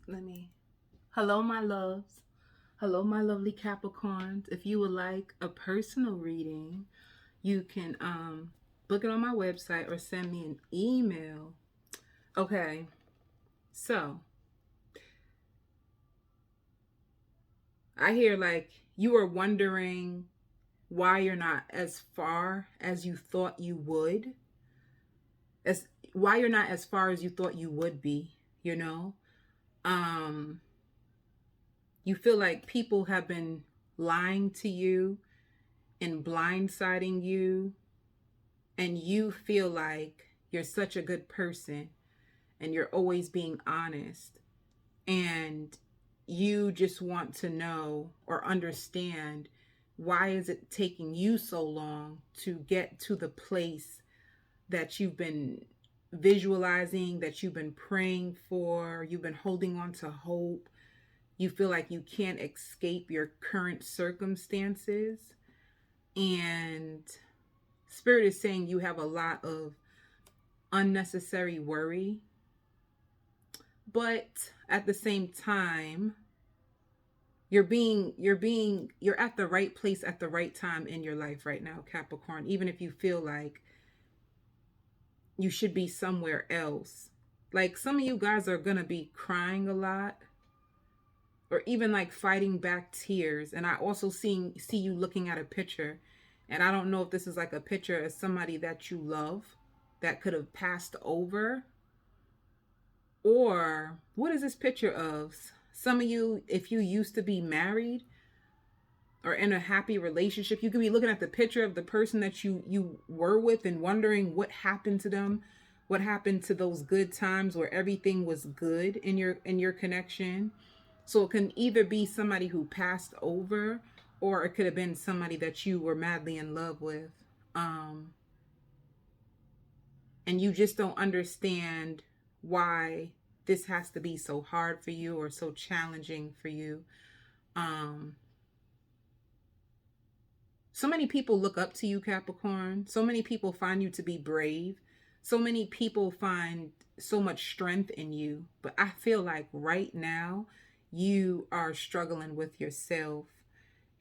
Hello, my loves. Hello, my lovely Capricorns. If you would like a personal reading, you can book it on my website or send me an email. Okay, so I hear like you are wondering why you're not as far as you thought you would, as why you're not as far as you thought you would be, you know? Um, you feel like people have been lying to you and blindsiding you, and you feel like you're such a good person and you're always being honest, and you just want to know or understand, why is it taking you so long to get to the place that you've been visualizing, that you've been praying for, you've been holding on to hope. You feel like you can't escape your current circumstances, and Spirit is saying you have a lot of unnecessary worry, but at the same time, you're at the right place at the right time in your life right now, Capricorn. Even if you feel like you should be somewhere else. Like some of you guys are going to be crying a lot, or even like fighting back tears. And I also see you looking at a picture, and I don't know if this is like a picture of somebody that you love that could have passed over, or what is this picture of? Some of you, if you used to be married or in a happy relationship, you could be looking at the picture of the person that you were with and wondering what happened to them, what happened to those good times where everything was good in your connection. So it can either be somebody who passed over, or it could have been somebody that you were madly in love with. And you just don't understand why this has to be so hard for you or so challenging for you. So many people look up to you, Capricorn. So many people find you to be brave. So many people find so much strength in you. But I feel like right now you are struggling with yourself.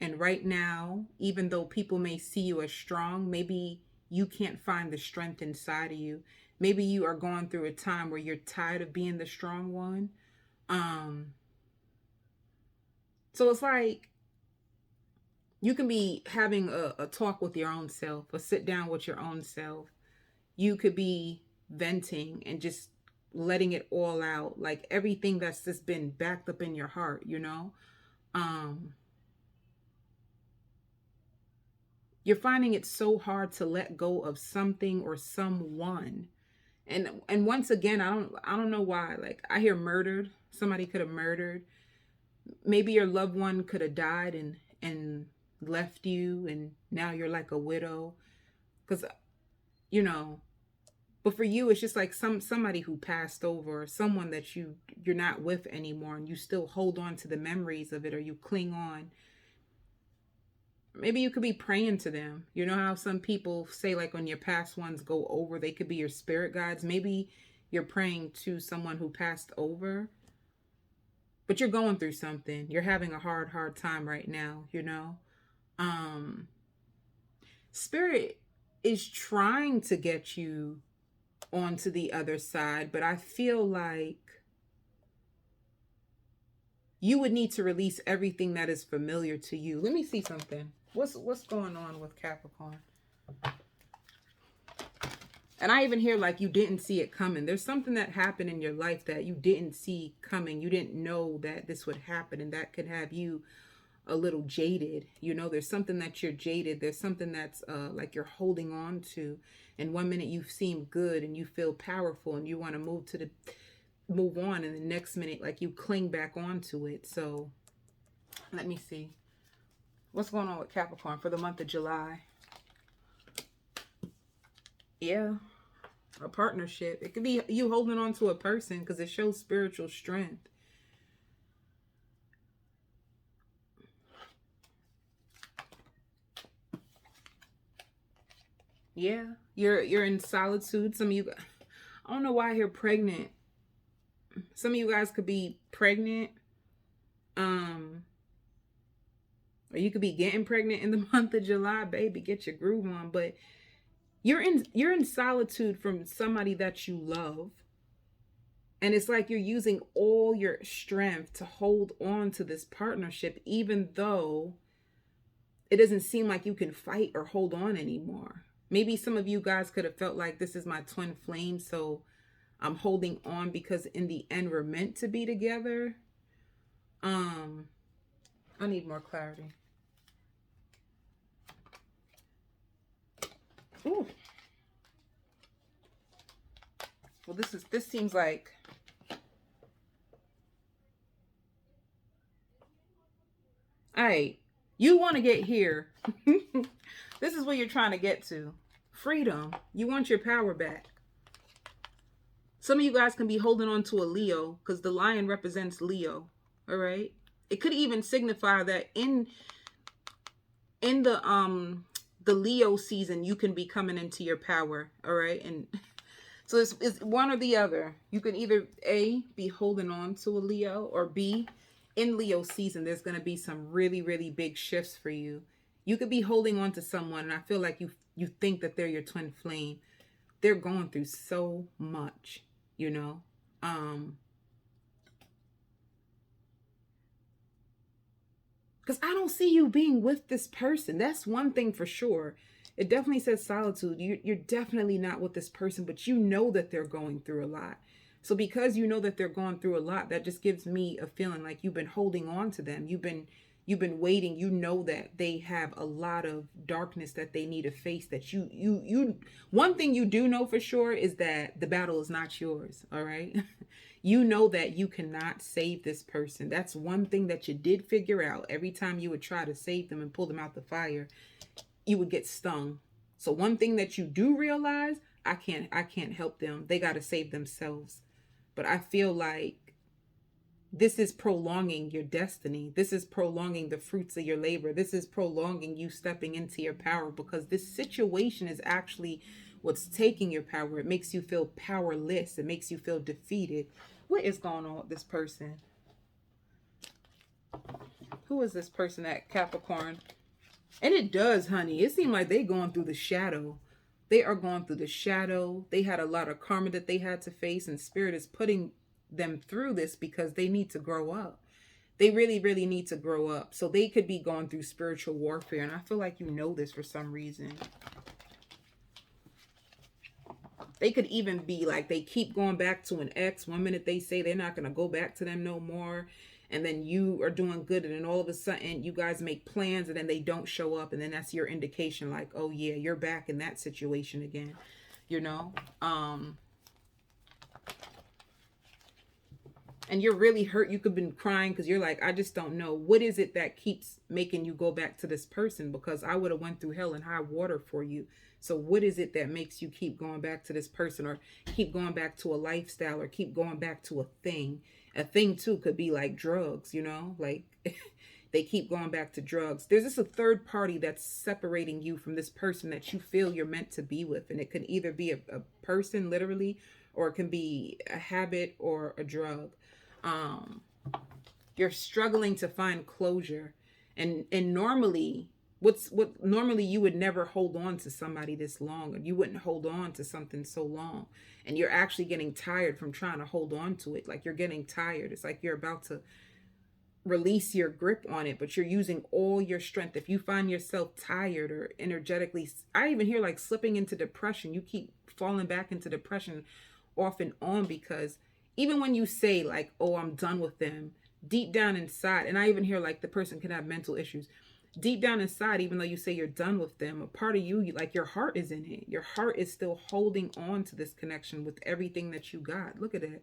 And right now, even though people may see you as strong, maybe you can't find the strength inside of you. Maybe you are going through a time where you're tired of being the strong one. So it's like you can be having a talk with your own self, a sit down with your own self. You could be venting and just letting it all out, like everything that's just been backed up in your heart, you know? You're finding it so hard to let go of something or someone. And once again, I don't know why. Like I hear murdered. Somebody could have murdered. Maybe your loved one could have died and left you, and now you're like a widow. Cuz you know, but for you it's just like somebody who passed over, or someone that you're not with anymore, and you still hold on to the memories of it, or you cling on. Maybe you could be praying to them. You know how some people say, like, when your past ones go over, they could be your spirit guides. Maybe you're praying to someone who passed over, but you're going through something. You're having a hard time right now, you know? Spirit is trying to get you onto the other side, but I feel like you would need to release everything that is familiar to you. Let me see something. What's going on with Capricorn? And I even hear like you didn't see it coming. There's something that happened in your life that you didn't see coming. You didn't know that this would happen, and that could have you a little jaded. You know, there's something that you're jaded. There's something that's like you're holding on to. And one minute you seem good and you feel powerful and you want to move on, and the next minute like you cling back onto it. So let me see. What's going on with Capricorn for the month of July? Yeah, a partnership. It could be you holding on to a person because it shows spiritual strength. Yeah, you're in solitude. Some of you, I don't know why I hear pregnant. some of you guys could be pregnant. Or you could be getting pregnant in the month of July, baby. Get your groove on. But you're in solitude from somebody that you love. And it's like you're using all your strength to hold on to this partnership, even though it doesn't seem like you can fight or hold on anymore. Maybe some of you guys could have felt like, this is my twin flame, so I'm holding on because in the end we're meant to be together. I need more clarity. Ooh. Well, this seems like, all right, you want to get here. This is what you're trying to get to. Freedom. You want your power back. Some of you guys can be holding on to a Leo because the lion represents Leo. All right. It could even signify that in the Leo season, you can be coming into your power. All right. And so it's one or the other. You can either A, be holding on to a Leo, or B, in Leo season, there's going to be some really, really big shifts for you. You could be holding on to someone, and I feel like you think that they're your twin flame. They're going through so much, you know. Because I don't see you being with this person. That's one thing for sure. It definitely says solitude. You're definitely not with this person, but you know that they're going through a lot. So because you know that they're going through a lot, that just gives me a feeling like you've been holding on to them. You've been waiting. You know that they have a lot of darkness that they need to face. That you one thing you do know for sure is that the battle is not yours. All right. You know that you cannot save this person. That's one thing that you did figure out. Every time you would try to save them and pull them out the fire, you would get stung. So one thing that you do realize, I can't help them. They got to save themselves. But I feel like this is prolonging your destiny. This is prolonging the fruits of your labor. This is prolonging you stepping into your power, because this situation is actually what's taking your power. It makes you feel powerless. It makes you feel defeated. What is going on with this person? Who is this person at Capricorn? And it does, honey. It seems like they're going through the shadow. They are going through the shadow. They had a lot of karma that they had to face, and Spirit is putting them through this because they need to grow up. They really, really need to grow up. So they could be going through spiritual warfare. And I feel like you know this for some reason. They could even be like, they keep going back to an ex. One minute they say they're not going to go back to them no more. And then you are doing good. And then all of a sudden you guys make plans and then they don't show up. And then that's your indication like, oh yeah, you're back in that situation again. You know? And you're really hurt. You could have been crying because you're like, I just don't know. What is it that keeps making you go back to this person? Because I would have went through hell and high water for you. So what is it that makes you keep going back to this person, or keep going back to a lifestyle, or keep going back to a thing? A thing too could be like drugs, you know, like they keep going back to drugs. There's just a third party that's separating you from this person that you feel you're meant to be with. And it could either be a person literally, or it can be a habit or a drug. You're struggling to find closure, and normally what normally you would never hold on to somebody this long, or you wouldn't hold on to something so long, and you're actually getting tired from trying to hold on to it. Like you're getting tired. It's like you're about to release your grip on it, but you're using all your strength. If you find yourself tired or energetically, I even hear like slipping into depression. You keep falling back into depression off and on, because even when you say like, oh, I'm done with them, deep down inside, and I even hear like the person can have mental issues. Deep down inside, even though you say you're done with them, a part of you, like your heart is in it. Your heart is still holding on to this connection with everything that you got. Look at it.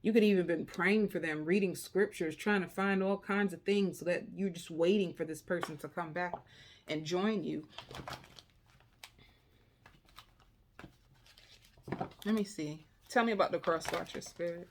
You could even been praying for them, reading scriptures, trying to find all kinds of things, so that you're just waiting for this person to come back and join you. Let me see. Tell me about the cross watcher, Spirit.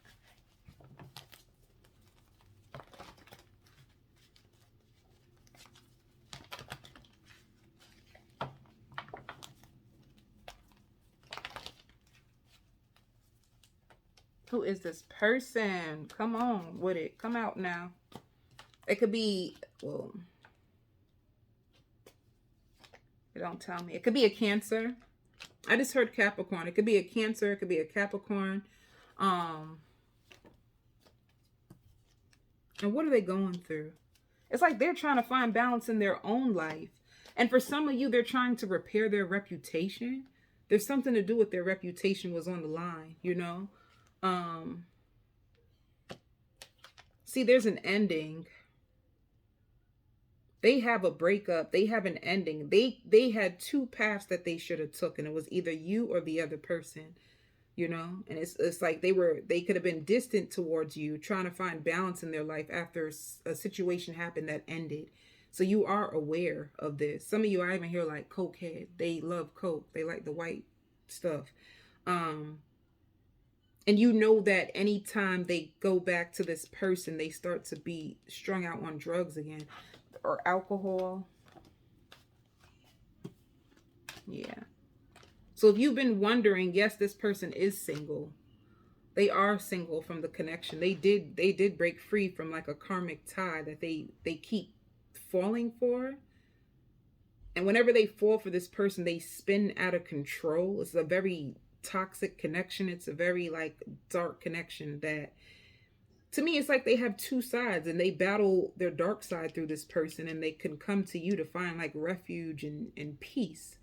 Who is this person? Come on with it. Come out now. It could be, well, it don't tell me. It could be a Cancer. I just heard Capricorn. It could be a Cancer. It could be a Capricorn. And what are they going through? It's like they're trying to find balance in their own life. And for some of you, they're trying to repair their reputation. There's something to do with their reputation was on the line, you know? See, there's an ending. They have a breakup. They have an ending. They had two paths that they should have took, and it was either you or the other person, you know? And it's like they could have been distant towards you, trying to find balance in their life after a situation happened that ended. So you are aware of this. Some of you, I even hear like cokehead. They love coke. They like the white stuff. And you know that anytime they go back to this person, they start to be strung out on drugs again or alcohol. Yeah. So if you've been wondering, yes, this person is single. They are single from the connection. They did break free from like a karmic tie that they keep falling for. And whenever they fall for this person, they spin out of control. It's a very toxic connection. It's a very like dark connection that, to me, it's like they have two sides and they battle their dark side through this person, and they can come to you to find like refuge and peace.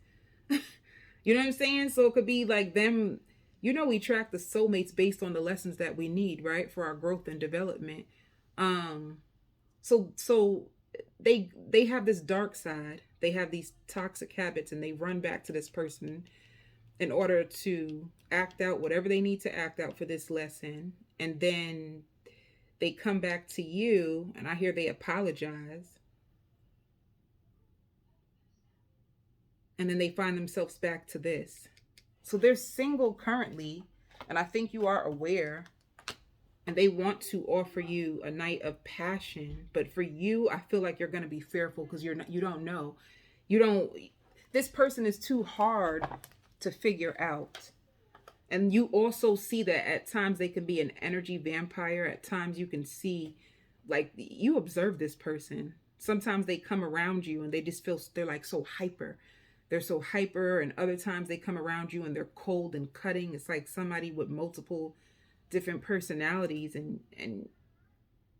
You know what I'm saying? So it could be like them, you know, we track the soulmates based on the lessons that we need, right? For our growth and development. So they have this dark side. They have these toxic habits, and they run back to this person in order to act out whatever they need to act out for this lesson. And then they come back to you, and I hear they apologize. And then they find themselves back to this. So they're single currently, and I think you are aware. And they want to offer you a night of passion. But for you, I feel like you're going to be fearful because you don't know. This person is too hard to figure out. And you also see that at times they can be an energy vampire. At times you can see, like, you observe this person. Sometimes they come around you and they just feel, they're like so hyper. They're so hyper. And other times they come around you and they're cold and cutting. It's like somebody with multiple different personalities, and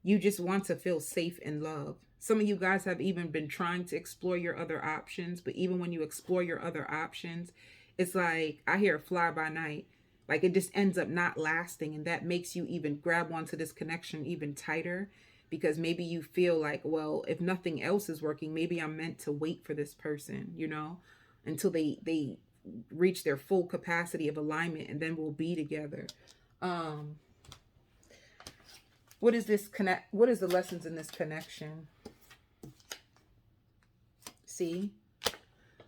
you just want to feel safe and loved. Some of you guys have even been trying to explore your other options, but even when you explore your other options, it's like, I hear a fly by night. Like it just ends up not lasting, and that makes you even grab onto this connection even tighter, because maybe you feel like, well, if nothing else is working, maybe I'm meant to wait for this person, you know, until they reach their full capacity of alignment, and then we'll be together. What is the lessons in this connection? See,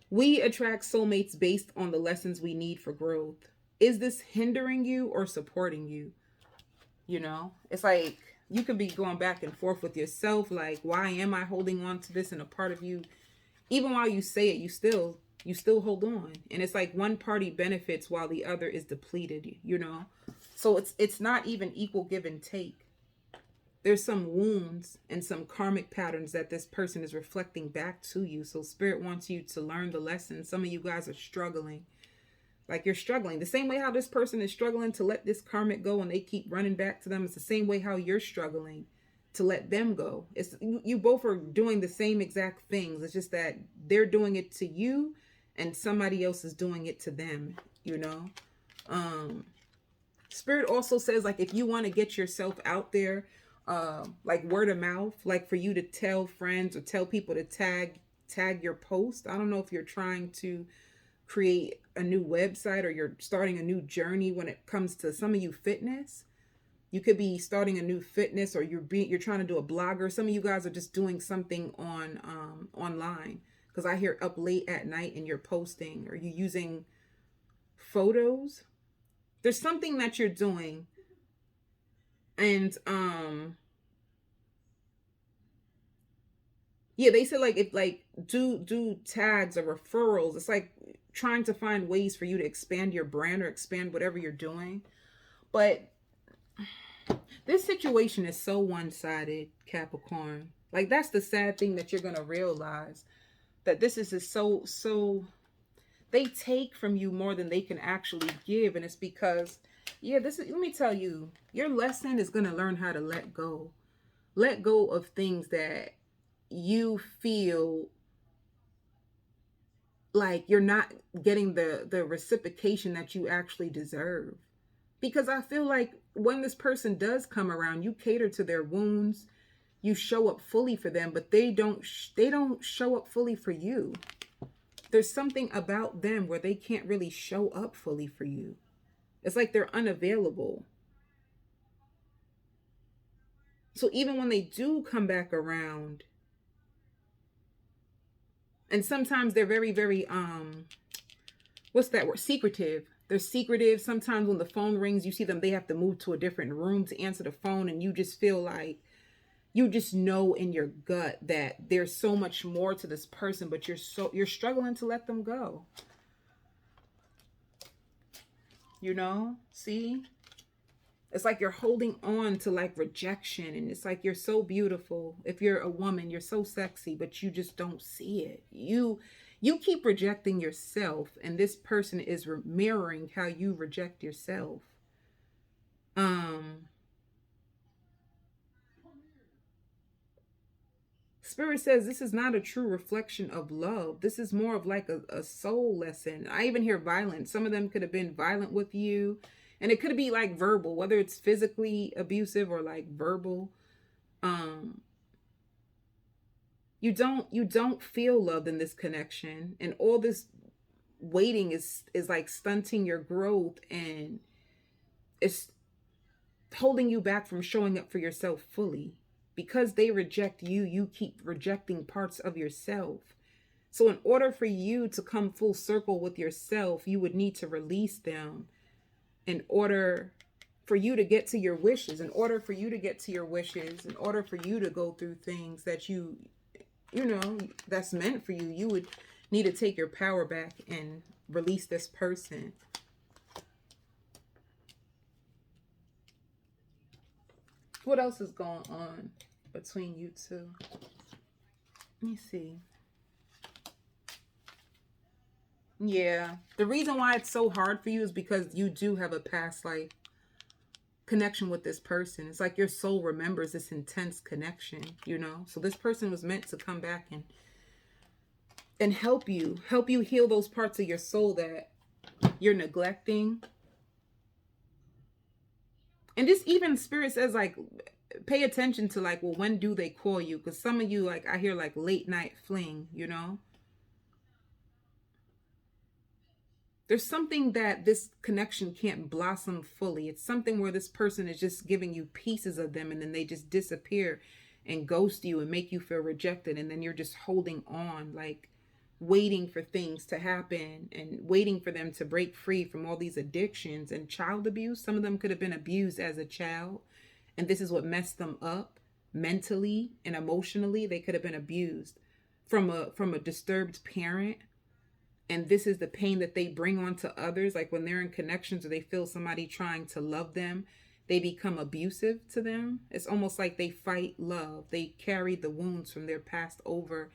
we attract soulmates based on the lessons we need for growth. Is this hindering you or supporting you? You know, it's like you could be going back and forth with yourself, like, why am I holding on to this? And a part of you, even while you say it, you still hold on. And it's like one party benefits while the other is depleted, you know? So it's not even equal give and take. There's some wounds and some karmic patterns that this person is reflecting back to you. So Spirit wants you to learn the lesson. Some of you guys are struggling. Like you're struggling. The same way how this person is struggling to let this karmic go and they keep running back to them. It's the same way how you're struggling to let them go. It's you both are doing the same exact things. It's just that they're doing it to you and somebody else is doing it to them, you know? Spirit also says, like, if you want to get yourself out there, like word of mouth, like for you to tell friends or tell people to tag your post. I don't know if you're trying to create a new website or you're starting a new journey when it comes to some of you fitness. You could be starting a new fitness, or you're trying to do a blogger. Some of you guys are just doing something on online, because I hear up late at night and you're posting, or you're using photos. There's something that you're doing. And yeah, they said like if like do tags or referrals. It's like trying to find ways for you to expand your brand or expand whatever you're doing. But this situation is so one-sided, Capricorn. Like, that's the sad thing that you're going to realize, that this is so they take from you more than they can actually give. And it's because, yeah, this is, let me tell you, your lesson is going to learn how to let go. Let go of things that you feel like you're not getting the reciprocation that you actually deserve. Because I feel like when this person does come around, you cater to their wounds, you show up fully for them, but they don't show up fully for you. There's something about them where they can't really show up fully for you. It's like they're unavailable. So even when they do come back around, and sometimes they're very, very, what's that word? Secretive. They're secretive. Sometimes when the phone rings, you see them, they have to move to a different room to answer the phone. And you just feel like, you just know in your gut that there's so much more to this person, but you're struggling to let them go. You know, see? It's like you're holding on to like rejection, and it's like you're so beautiful. If you're a woman, you're so sexy, but you just don't see it. You keep rejecting yourself, and this person is mirroring how you reject yourself. Spirit says this is not a true reflection of love. This is more of like a soul lesson. I even hear violence. Some of them could have been violent with you. And it could be like verbal, whether it's physically abusive or like verbal. You don't feel loved in this connection. And all this waiting is like stunting your growth, and it's holding you back from showing up for yourself fully. Because they reject you, you keep rejecting parts of yourself. So in order for you to come full circle with yourself, you would need to release them in order for you to get to your wishes. In order for you to get to your wishes, in order for you to go through things that you know, that's meant for you, you would need to take your power back and release this person. What else is going on between you two? Let me see. Yeah. The reason why it's so hard for you is because you do have a past life connection with this person. It's like your soul remembers this intense connection, you know? So this person was meant to come back and help you heal those parts of your soul that you're neglecting. And this even Spirit says, like, pay attention to, like, well, when do they call you? Because some of you, like, I hear like late night fling, you know? There's something that this connection can't blossom fully. It's something where this person is just giving you pieces of them, and then they just disappear and ghost you and make you feel rejected. And then you're just holding on, like waiting for things to happen and waiting for them to break free from all these addictions and child abuse. Some of them could have been abused as a child, and this is what messed them up mentally and emotionally. They could have been abused from a disturbed parent. And this is the pain that they bring on to others. Like when they're in connections or they feel somebody trying to love them, they become abusive to them. It's almost like they fight love. They carry the wounds from their past over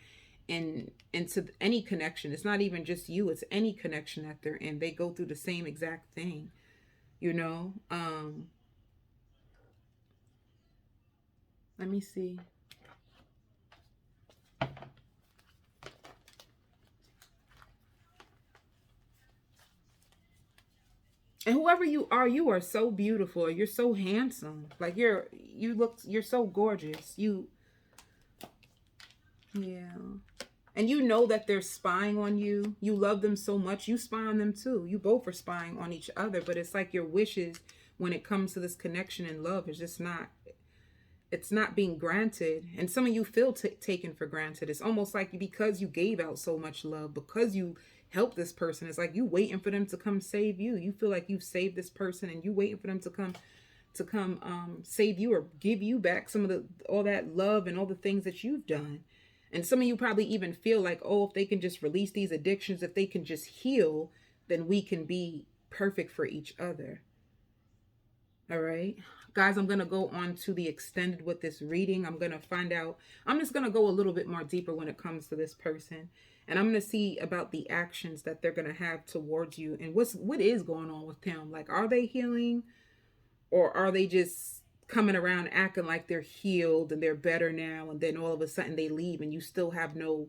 into any connection. It's not even just you, it's any connection that they're in. They go through the same exact thing, you know? Let me see. And whoever you are so beautiful. You're so handsome. Like you're so gorgeous. Yeah. And you know that they're spying on you. You love them so much. You spy on them too. You both are spying on each other. But it's like your wishes when it comes to this connection and love is just not, it's not being granted. And some of you feel taken for granted. It's almost like because you gave out so much love, because you helped this person, it's like you waiting for them to come save you. You feel like you've saved this person, and you waiting for them to come save you or give you back some of all that love and all the things that you've done. And some of you probably even feel like, oh, if they can just release these addictions, if they can just heal, then we can be perfect for each other. All right. Guys, I'm going to go on to the extended with this reading. I'm going to find out. I'm just going to go a little bit more deeper when it comes to this person. And I'm going to see about the actions that they're going to have towards you and what is going on with them. Like, are they healing, or are they just coming around acting like they're healed and they're better now, and then all of a sudden they leave and you still have no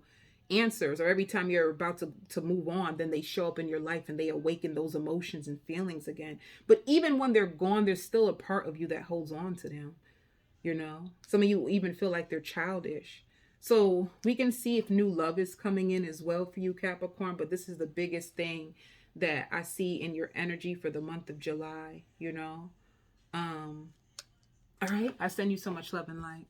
answers? Or every time you're about to move on, then they show up in your life and they awaken those emotions and feelings again. But even when they're gone, there's still a part of you that holds on to them. You know, some of you even feel like they're childish. So we can see if new love is coming in as well for you, Capricorn. But this is the biggest thing that I see in your energy for the month of July, you know. All right. I send you so much love and light.